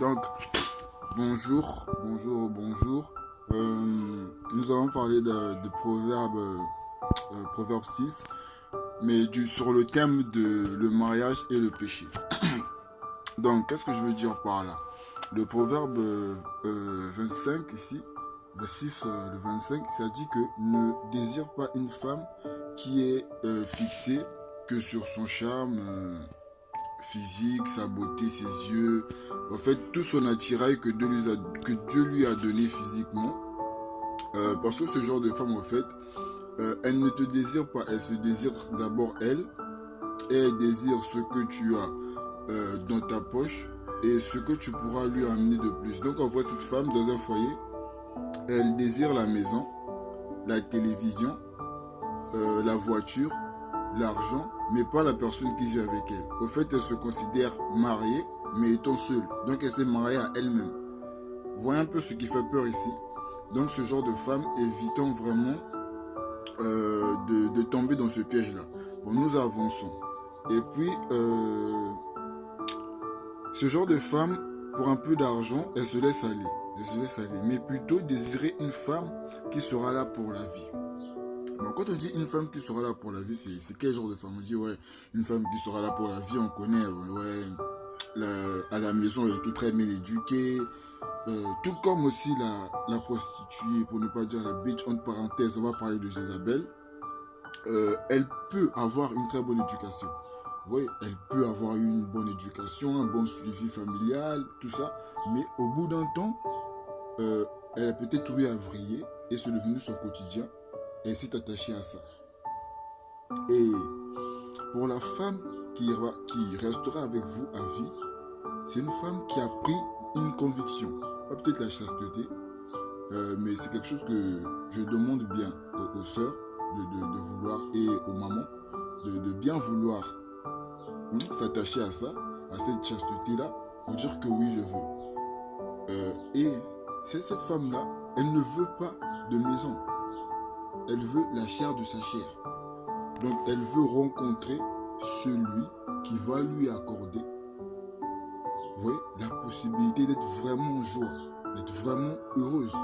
Donc, bonjour. Nous allons parler de Proverbe 6, mais sur le thème de le mariage et le péché. Donc, qu'est-ce que je veux dire par là? Le Proverbe 25 ici, le 6, le 25, ça dit que ne désire pas une femme qui est fixée que sur son charme physique, sa beauté, ses yeux, en fait tout son attirail que Dieu lui a donné physiquement. Parce que ce genre de femme, en fait, elle ne te désire pas, elle se désire d'abord elle, et elle désire ce que tu as dans ta poche et ce que tu pourras lui amener de plus. Donc on voit cette femme dans un foyer, elle désire la maison, la télévision, la voiture, l'argent, mais pas la personne qui vit avec elle. Au fait, elle se considère mariée, mais étant seule. Donc elle s'est mariée à elle-même. Voyez un peu ce qui fait peur ici. Donc ce genre de femme, évitons vraiment de tomber dans ce piège-là. Bon, nous avançons. Et puis, ce genre de femme, pour un peu d'argent, elle se laisse aller. Elle se laisse aller. Mais plutôt désirer une femme qui sera là pour la vie. Bon, quand on dit une femme qui sera là pour la vie, c'est quel genre de femme? On dit, ouais, une femme qui sera là pour la vie, on connaît, ouais, à la maison, elle était très bien éduquée. Tout comme aussi la prostituée, pour ne pas dire la bitch, entre parenthèses, on va parler de Jézabel. Elle peut avoir une très bonne éducation. Oui, elle peut avoir eu une bonne éducation, un bon suivi familial, tout ça. Mais au bout d'un temps, elle a peut-être eu à vriller et c'est devenu son quotidien. Et elle s'est attachée à ça. Et pour la femme qui restera avec vous à vie, c'est une femme qui a pris une conviction. Pas peut-être la chasteté, mais c'est quelque chose que je demande bien aux sœurs de vouloir et aux mamans de bien vouloir s'attacher à ça, à cette chasteté-là, pour dire que oui, je veux. Et cette femme-là, elle ne veut pas de maison. Elle veut la chair de sa chair. Donc elle veut rencontrer celui qui va lui accorder, vous voyez, la possibilité d'être vraiment en joie, d'être vraiment heureuse.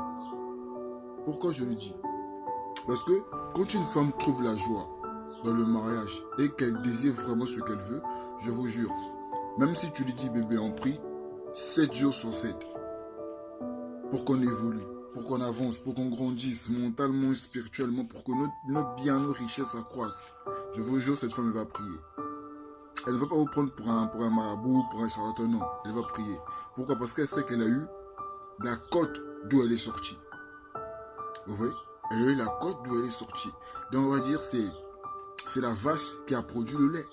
Pourquoi je le dis? Parce que quand une femme trouve la joie dans le mariage et qu'elle désire vraiment ce qu'elle veut, je vous jure, même si tu lui dis bébé on prie 7 jours sur 7 pour qu'on évolue, pour qu'on avance, pour qu'on grandisse mentalement et spirituellement, pour que nos biens, nos richesses s'accroissent, je vous jure, cette femme elle va prier. Elle ne va pas vous prendre pour un marabout, pour un charlatan, non. Elle va prier. Pourquoi? Parce qu'elle sait qu'elle a eu la côte d'où elle est sortie. Vous voyez? Elle a eu la côte d'où elle est sortie. Donc on va dire c'est la vache qui a produit le lait.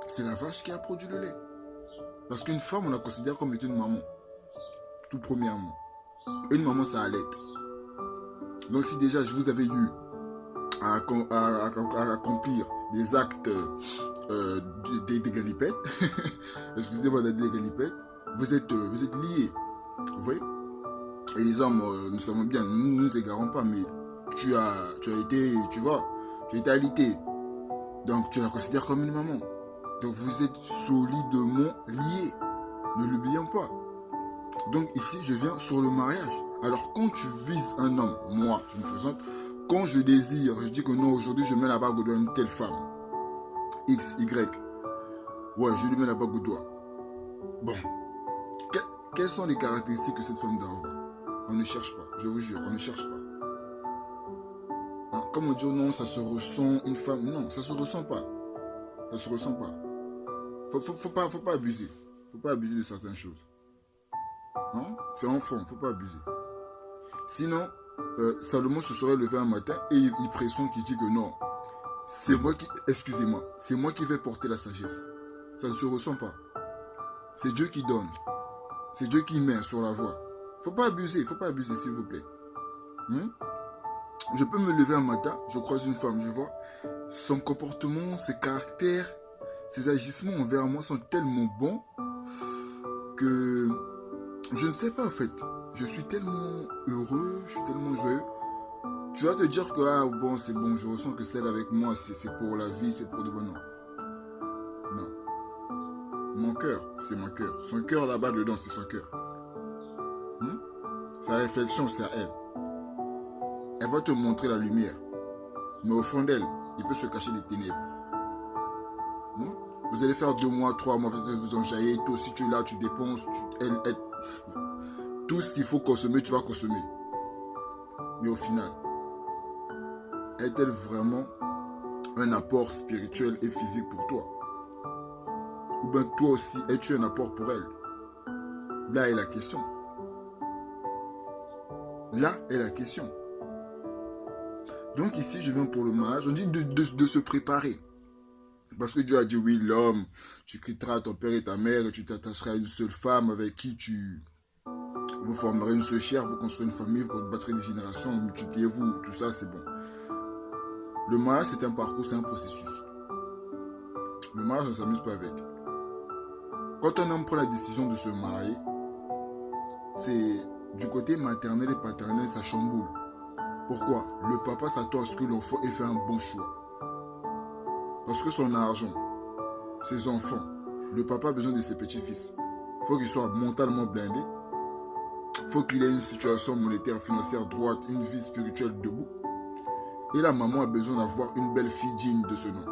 C'est la vache qui a produit le lait. Parce qu'une femme, on la considère comme étant une maman. Tout premièrement. Une maman, ça allait. Donc si déjà je vous avais eu à accomplir des actes des galipettes, excusez-moi des galipettes, vous êtes liés. Vous voyez? Et les hommes, nous savons bien, nous ne nous égarons pas, mais tu as été, tu vois, tu as été alité. Donc tu la considères comme une maman. Donc vous êtes solidement liés. Ne l'oublions pas. Donc ici, je viens sur le mariage. Alors quand tu vises un homme, moi, je me présente, quand je désire, je dis que non, aujourd'hui, je mets la bague au doigt d'une telle femme. X, Y. Ouais, je lui mets la bague au doigt. Bon. Quelles sont les caractéristiques que cette femme doit avoir? On ne cherche pas, je vous jure, on ne cherche pas. Hein, comme on dit, oh non, ça se ressent, une femme, non, ça se ressent pas. Ça se ressent pas. Faut pas abuser. Faut pas abuser de certaines choses. Hein? C'est enfant, faut pas abuser. Sinon, Salomon se serait levé un matin et il pressent qui dit que non, c'est moi qui, excusez-moi, c'est moi qui vais porter la sagesse. Ça ne se ressent pas. C'est Dieu qui donne. C'est Dieu qui met sur la voie. Faut pas abuser s'il vous plaît. Je peux me lever un matin, je croise une femme, je vois, son comportement, ses caractères, ses agissements envers moi sont tellement bons que je ne sais pas en fait. Je suis tellement heureux, je suis tellement joyeux. Tu vas te dire que ah bon c'est bon, je ressens que celle avec moi c'est pour la vie, c'est pour de bon. Non. Non. Mon cœur, c'est mon cœur. Son cœur là-bas dedans, c'est son cœur. Sa réflexion, c'est à elle. Elle va te montrer la lumière. Mais au fond d'elle, il peut se cacher des ténèbres. Vous allez faire 2 mois, 3 mois, vous enjaillez, toi aussi tu es là, tu dépenses, tout ce qu'il faut consommer, tu vas consommer. Mais au final, est-elle vraiment un apport spirituel et physique pour toi? Ou bien toi aussi, es-tu un apport pour elle? Là est la question. Là est la question. Donc ici, je viens pour le mariage. On dit de se préparer. Parce que Dieu a dit, oui, l'homme, tu quitteras ton père et ta mère et tu t'attacheras à une seule femme avec qui vous formerez une seule chair, vous construirez une famille, vous bâtirez des générations, multipliez-vous, tout ça, c'est bon. Le mariage, c'est un parcours, c'est un processus. Le mariage, on ne s'amuse pas avec. Quand un homme prend la décision de se marier, c'est du côté maternel et paternel, ça chamboule. Pourquoi? Le papa s'attend à ce que l'enfant ait fait un bon choix. Parce que son argent, ses enfants, le papa a besoin de ses petits-fils. Il faut qu'il soit mentalement blindé. Il faut qu'il ait une situation monétaire, financière droite, une vie spirituelle debout. Et la maman a besoin d'avoir une belle fille digne de ce nom.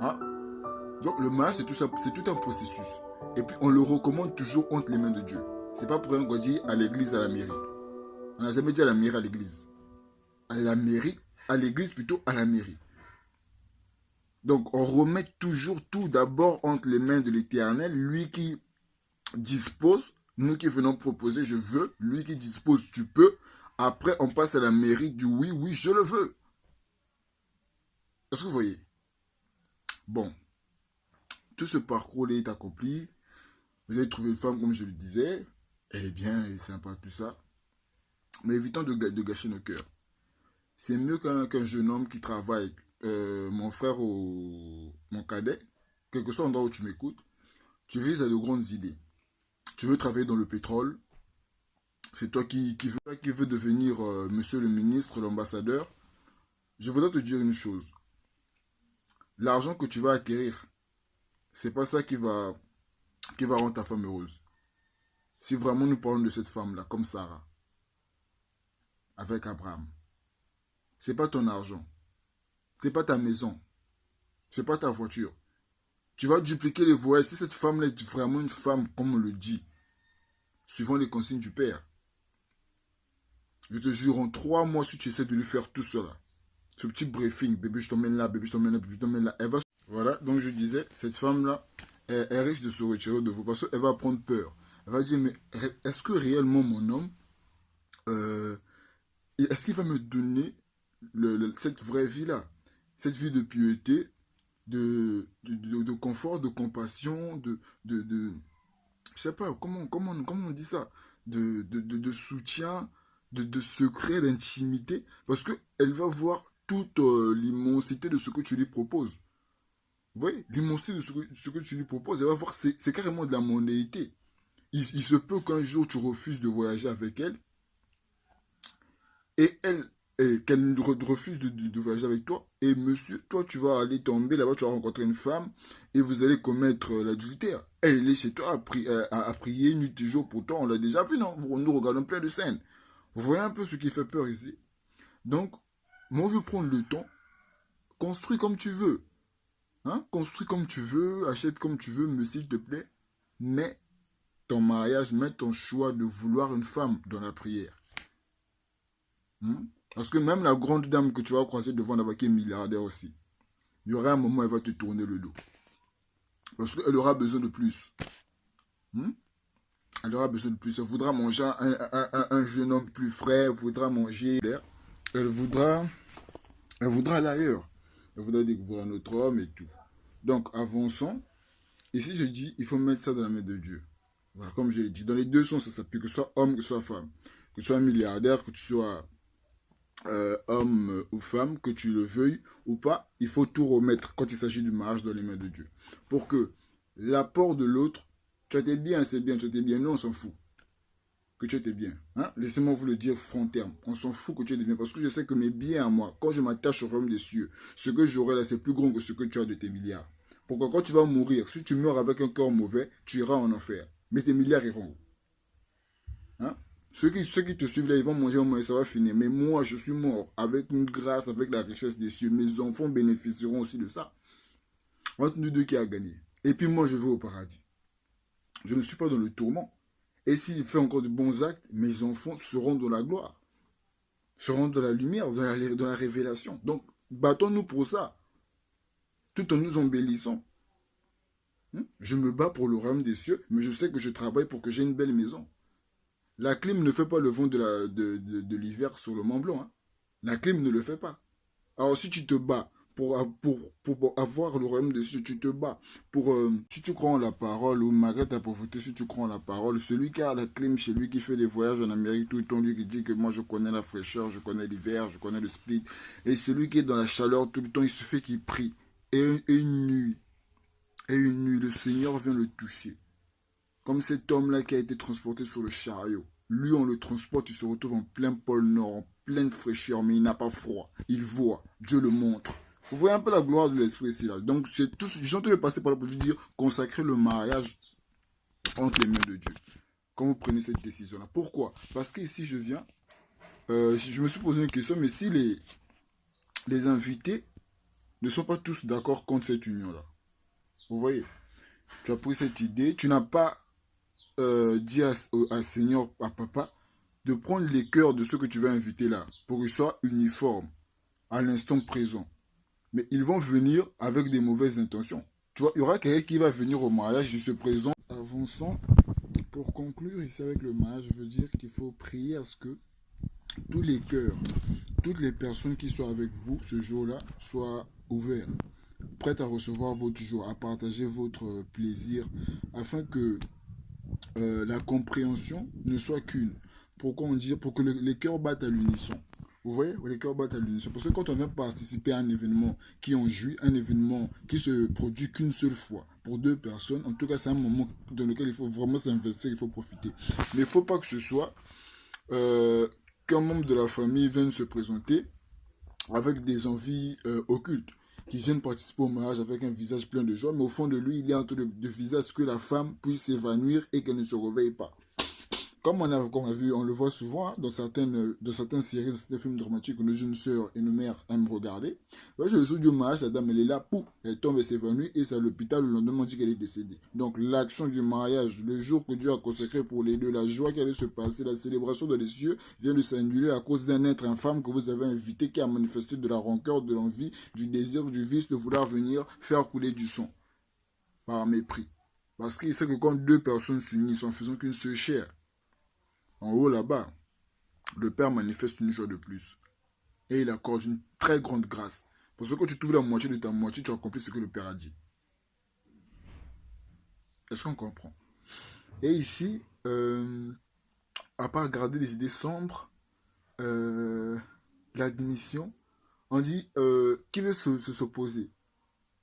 Hein? Donc le mariage, c'est tout un processus. Et puis on le recommande toujours entre les mains de Dieu. C'est pas pour rien qu'on dit à l'église, à la mairie. On n'a jamais dit à la mairie, à l'église. À la mairie, à l'église plutôt, à la mairie. Donc, on remet toujours tout d'abord entre les mains de l'Éternel, lui qui dispose, nous qui venons proposer, je veux, lui qui dispose, tu peux. Après, on passe à la mairie du oui, oui, je le veux. Est-ce que vous voyez? Bon, tout ce parcours-là est accompli. Vous avez trouvé une femme, comme je le disais. Elle est bien, elle est sympa, tout ça. Mais évitons de gâcher nos cœurs. C'est mieux qu'un jeune homme qui travaille. Mon frère ou mon cadet, quel que soit l'endroit où tu m'écoutes, tu vises à de grandes idées. Tu veux travailler dans le pétrole, c'est toi qui veux devenir monsieur le ministre, l'ambassadeur. Je voudrais te dire une chose. L'argent que tu vas acquérir, c'est pas ça qui va rendre ta femme heureuse. Si vraiment nous parlons de cette femme-là, comme Sarah, avec Abraham, c'est pas ton argent. C'est pas ta maison. C'est pas ta voiture. Tu vas dupliquer les voyages. Si cette femme-là est vraiment une femme, comme on le dit, suivant les consignes du Père, je te jure, en 3 mois, si tu essaies de lui faire tout cela, ce petit briefing, bébé, je t'emmène là, bébé, je t'emmène là, bébé, je t'emmène là, elle va... Voilà, donc je disais, cette femme-là, elle risque de se retirer de vous parce qu'elle va prendre peur. Elle va dire, mais est-ce que réellement mon homme, est-ce qu'il va me donner cette vraie vie-là? Cette vie de piété, de confort, de compassion, je sais pas, comment on dit ça, de soutien, de secret, d'intimité, parce qu'elle va voir toute l'immensité de ce que tu lui proposes. Vous voyez, l'immensité de ce que tu lui proposes, elle va voir, c'est carrément de la mondanité. Il se peut qu'un jour tu refuses de voyager avec elle, et qu'elle refuse de voyager avec toi, et monsieur, toi tu vas aller tomber là-bas, tu vas rencontrer une femme, et vous allez commettre l'adultère. Elle est chez toi à prier nuit et jour pour toi, on l'a déjà vu, non? Nous regardons plein de scènes. Vous voyez un peu ce qui fait peur ici. Donc, moi je veux prendre le temps, construis comme tu veux. Hein? Construis comme tu veux, achète comme tu veux, mais s'il te plaît, mets ton mariage, mets ton choix de vouloir une femme dans la prière. Parce que même la grande dame que tu vas croiser devant la qui est milliardaire aussi, il y aura un moment où elle va te tourner le dos. Parce qu'elle aura besoin de plus. Elle aura besoin de plus. Elle voudra manger un jeune homme plus frais, elle voudra manger l'air. Elle voudra aller ailleurs. Elle voudra découvrir un autre homme et tout. Donc, avançons. Ici, je dis, il faut mettre ça dans la main de Dieu. Voilà, comme je l'ai dit. Dans les deux sens, ça s'appuie. Que ce soit homme, que ce soit femme. Que tu sois milliardaire, que tu sois homme ou femme, que tu le veuilles ou pas, il faut tout remettre quand il s'agit du mariage dans les mains de Dieu. Pour que l'apport de l'autre, tu étais bien, c'est bien, tu étais bien, nous on s'en fout. Que tu étais bien. Hein? Laissez-moi vous le dire front terme. On s'en fout que tu étais bien. Parce que je sais que mes biens à moi, quand je m'attache au royaume des cieux, ce que j'aurai là, c'est plus grand que ce que tu as de tes milliards. Pourquoi quand tu vas mourir, si tu meurs avec un corps mauvais, tu iras en enfer. Mais tes milliards iront. Hein? Ceux qui te suivent là, ils vont manger au moins, ça va finir. Mais moi, je suis mort avec une grâce, avec la richesse des cieux. Mes enfants bénéficieront aussi de ça. Entre nous deux, qui a gagné. Et puis moi, je vais au paradis. Je ne suis pas dans le tourment. Et s'il fait encore de bons actes, mes enfants seront dans la gloire. Seront dans la lumière, dans la révélation. Donc, battons-nous pour ça. Tout en nous embellissant. Je me bats pour le royaume des cieux, mais je sais que je travaille pour que j'ai une belle maison. La clim ne fait pas le vent de l'hiver sur le Mont Blanc. Hein. La clim ne le fait pas. Alors si tu te bats pour avoir le royaume des cieux, tu te bats pour... si tu crois en la parole, ou malgré ta pauvreté, si tu crois en la parole, celui qui a la clim chez lui, qui fait des voyages en Amérique tout le temps, lui qui dit que moi je connais la fraîcheur, je connais l'hiver, je connais le split, et celui qui est dans la chaleur tout le temps, il suffit qu'il prie. Et une nuit, le Seigneur vient le toucher. Comme cet homme-là qui a été transporté sur le chariot. Lui, on le transporte, il se retrouve en plein pôle Nord, en pleine fraîcheur, mais il n'a pas froid. Il voit, Dieu le montre. Vous voyez un peu la gloire de l'Esprit ici, là. Donc, c'est tout, j'ai entendu passer par là pour vous dire, consacrer le mariage entre les mains de Dieu. Quand vous prenez cette décision-là. Pourquoi? Parce qu'ici, je viens, je me suis posé une question, mais si les invités ne sont pas tous d'accord contre cette union-là. Vous voyez? Tu as pris cette idée, tu n'as pas dit à Seigneur, à Papa, de prendre les cœurs de ceux que tu vas inviter là, pour qu'ils soient uniformes à l'instant présent. Mais ils vont venir avec des mauvaises intentions. Tu vois, il y aura quelqu'un qui va venir au mariage, il se présente. Avançons. Pour conclure ici avec le mariage, je veux dire qu'il faut prier à ce que tous les cœurs, toutes les personnes qui sont avec vous ce jour-là soient ouverts, prêtes à recevoir votre joie, à partager votre plaisir, afin que la compréhension ne soit qu'une. Pourquoi on dit? Pour que les cœurs battent à l'unisson. Vous voyez? Les cœurs battent à l'unisson. Parce que quand on vient participer à un événement qui en jouit, un événement qui se produit qu'une seule fois pour deux personnes, en tout cas c'est un moment dans lequel il faut vraiment s'investir, il faut profiter. Mais il ne faut pas que ce soit qu'un membre de la famille vienne se présenter avec des envies occultes, qui viennent participer au mariage avec un visage plein de joie, mais au fond de lui, il est en train de viser à ce que la femme puisse s'évanouir et qu'elle ne se réveille pas. Comme on a vu, on le voit souvent hein, dans certaines séries, dans certains films dramatiques où nos jeunes sœurs et nos mères aiment regarder. Le jour du mariage, la dame elle est là, pouf, elle tombe et s'évanouit et c'est à l'hôpital, le lendemain on dit qu'elle est décédée. Donc l'action du mariage, le jour que Dieu a consacré pour les deux, la joie qui allait se passer, la célébration dans les cieux vient de s'annuler à cause d'un être infâme que vous avez invité qui a manifesté de la rancœur, de l'envie, du désir, du vice de vouloir venir faire couler du sang par mépris. Parce qu'il sait que quand deux personnes s'unissent en faisant qu'une seule chair, en haut là-bas, le Père manifeste une joie de plus. Et il accorde une très grande grâce. Parce que quand tu trouves la moitié de ta moitié, tu accomplis ce que le Père a dit. Est-ce qu'on comprend? Et ici, à part garder des idées sombres, l'admission, on dit qui veut s'opposer.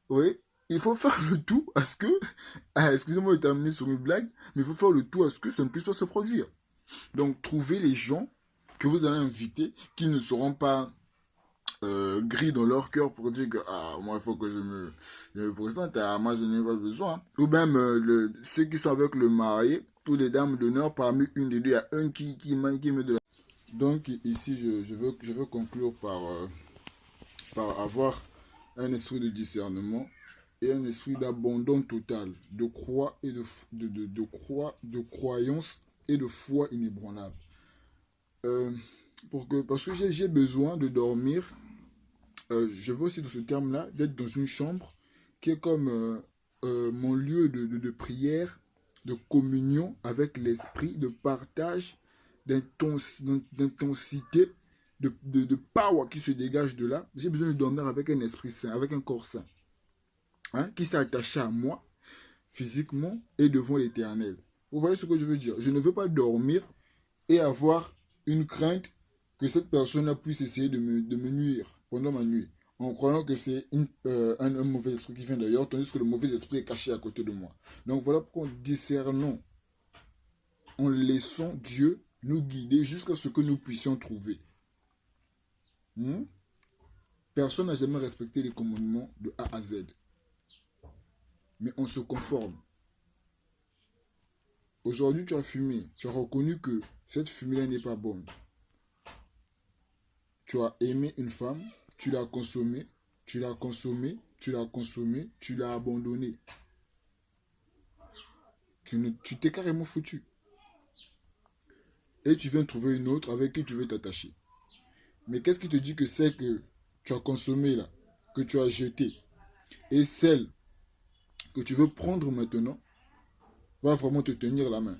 Oui, il faut faire le tout à ce que, excusez-moi de terminer sur une blague, mais il faut faire le tout à ce que ça ne puisse pas se produire. Donc, trouvez les gens que vous allez inviter qui ne seront pas gris dans leur cœur pour dire que moi, il faut que je me présente, moi, je n'ai pas besoin. Ou même ceux qui sont avec le marié, tous les dames d'honneur, parmi une des deux, il y a un qui met de la... Donc, ici, je veux conclure par avoir un esprit de discernement et un esprit d'abandon total, de croyance et de foi inébranlable. Parce que j'ai besoin de dormir, je veux aussi dans ce terme-là, d'être dans une chambre qui est comme mon lieu de prière, de communion avec l'esprit, de partage, d'intensité, de power qui se dégage de là. J'ai besoin de dormir avec un esprit saint, avec un corps saint, hein, qui s'est attaché à moi, physiquement et devant l'Éternel. Vous voyez ce que je veux dire? Je ne veux pas dormir et avoir une crainte que cette personne-là puisse essayer de me nuire pendant ma nuit, en croyant que c'est un mauvais esprit qui vient d'ailleurs, tandis que le mauvais esprit est caché à côté de moi. Donc voilà pourquoi en discernons, en laissant Dieu nous guider jusqu'à ce que nous puissions trouver. Personne n'a jamais respecté les commandements de A à Z. mais on se conforme. Aujourd'hui, tu as fumé, tu as reconnu que cette fumée-là n'est pas bonne. Tu as aimé une femme, tu l'as consommée, tu l'as consommée, tu l'as consommée, tu l'as abandonnée. Tu t'es carrément foutu. Et tu viens trouver une autre avec qui tu veux t'attacher. Mais qu'est-ce qui te dit que celle que tu as consommée là, que tu as jetée, et celle que tu veux prendre maintenant, va vraiment te tenir la main?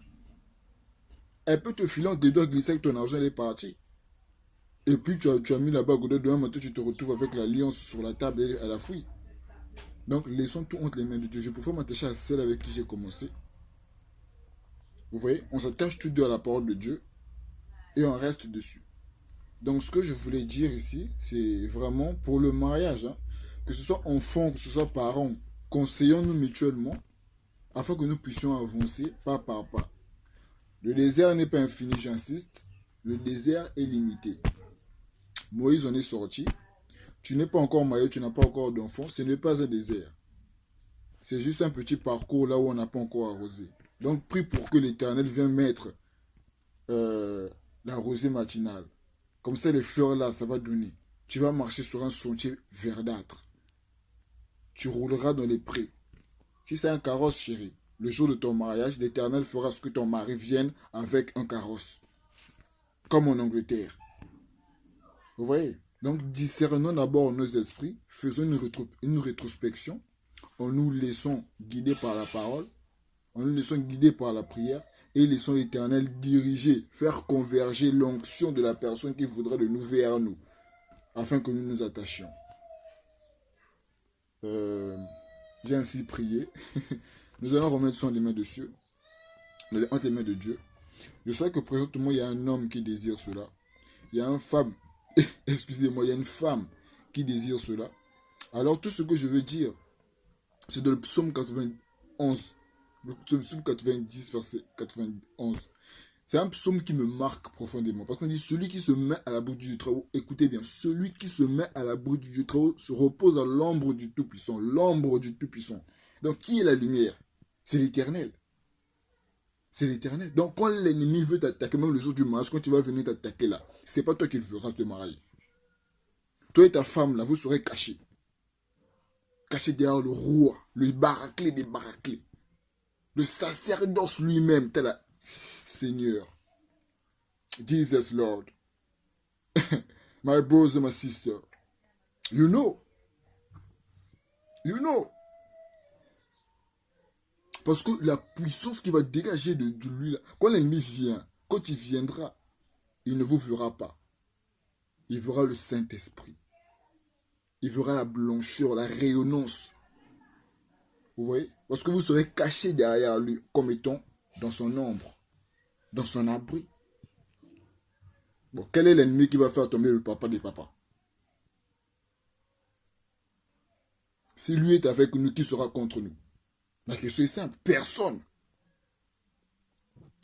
Elle peut te filer entre les doigts, glisser avec ton argent, elle est partie. Et puis tu as mis la bague au doigt, demain matin tu te retrouves avec l'alliance sur la table et à la fouille. Donc laissons tout entre les mains de Dieu. Je préfère m'attacher à celle avec qui j'ai commencé. Vous voyez, on s'attache tous deux à la parole de Dieu et on reste dessus. Donc ce que je voulais dire ici, c'est vraiment pour le mariage, hein, que ce soit enfants, que ce soit parents, conseillons-nous mutuellement afin que nous puissions avancer pas par pas. Le désert n'est pas infini, j'insiste. Le désert est limité. Moïse en est sorti. Tu n'es pas encore marié, tu n'as pas encore d'enfant. Ce n'est pas un désert. C'est juste un petit parcours là où on n'a pas encore arrosé. Donc prie pour que l'Éternel vienne mettre la rosée matinale. Comme ça, les fleurs là, ça va donner. Tu vas marcher sur un sentier verdâtre. Tu rouleras dans les prés. Si c'est un carrosse, chérie, le jour de ton mariage, l'Éternel fera ce que ton mari vienne avec un carrosse. Comme en Angleterre. Vous voyez? Donc, discernons d'abord nos esprits, faisons une rétrospection, en nous laissant guider par la parole, en nous laissant guider par la prière, et laissons l'Éternel diriger, faire converger l'onction de la personne qui voudrait de nous vers nous, afin que nous nous attachions. J'ai ainsi prié. Nous allons remettre ça entre les mains de Dieu, entre les mains de Dieu. Je sais que présentement, il y a un homme qui désire cela. Il y a une femme, excusez-moi, il y a une femme qui désire cela. Alors tout ce que je veux dire, c'est dans le psaume 91, le psaume 90, verset 91. C'est un psaume qui me marque profondément. Parce qu'on dit, celui qui se met à l'abri du Très-Haut, écoutez bien, celui qui se met à l'abri du Très-Haut se repose à l'ombre du Tout-Puissant. L'ombre du Tout-Puissant. Donc qui est la lumière? C'est l'Éternel. C'est l'Éternel. Donc quand l'ennemi veut t'attaquer, même le jour du mariage, quand tu vas venir t'attaquer là, c'est pas toi qui le feras te marier. Toi et ta femme là, vous serez cachés. Cachés derrière le roi, le baraclé des baraclés. Le sacerdoce lui-même, tel là. Seigneur, Jesus Lord, my brothers and my sisters, you know, parce que la puissance qui va dégager de lui, là, quand l'ennemi vient, quand il viendra, il ne vous verra pas, il verra le Saint-Esprit, il verra la blancheur, la rayonnance, vous voyez, parce que vous serez caché derrière lui comme étant dans son ombre, dans son abri. Bon, quel est l'ennemi qui va faire tomber le papa des papas? Si lui est avec nous, qui sera contre nous? La question est simple, personne.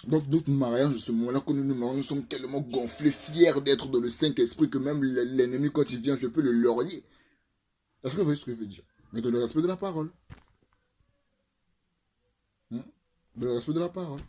Donc notre mariage, de ce moment-là, quand nous nous marions, nous sommes tellement gonflés, fiers d'être dans le Saint-Esprit que même l'ennemi, quand il vient, je peux le laurier. Est-ce que vous voyez ce que je veux dire? Mais dans le respect de la parole. Dans le respect de la parole.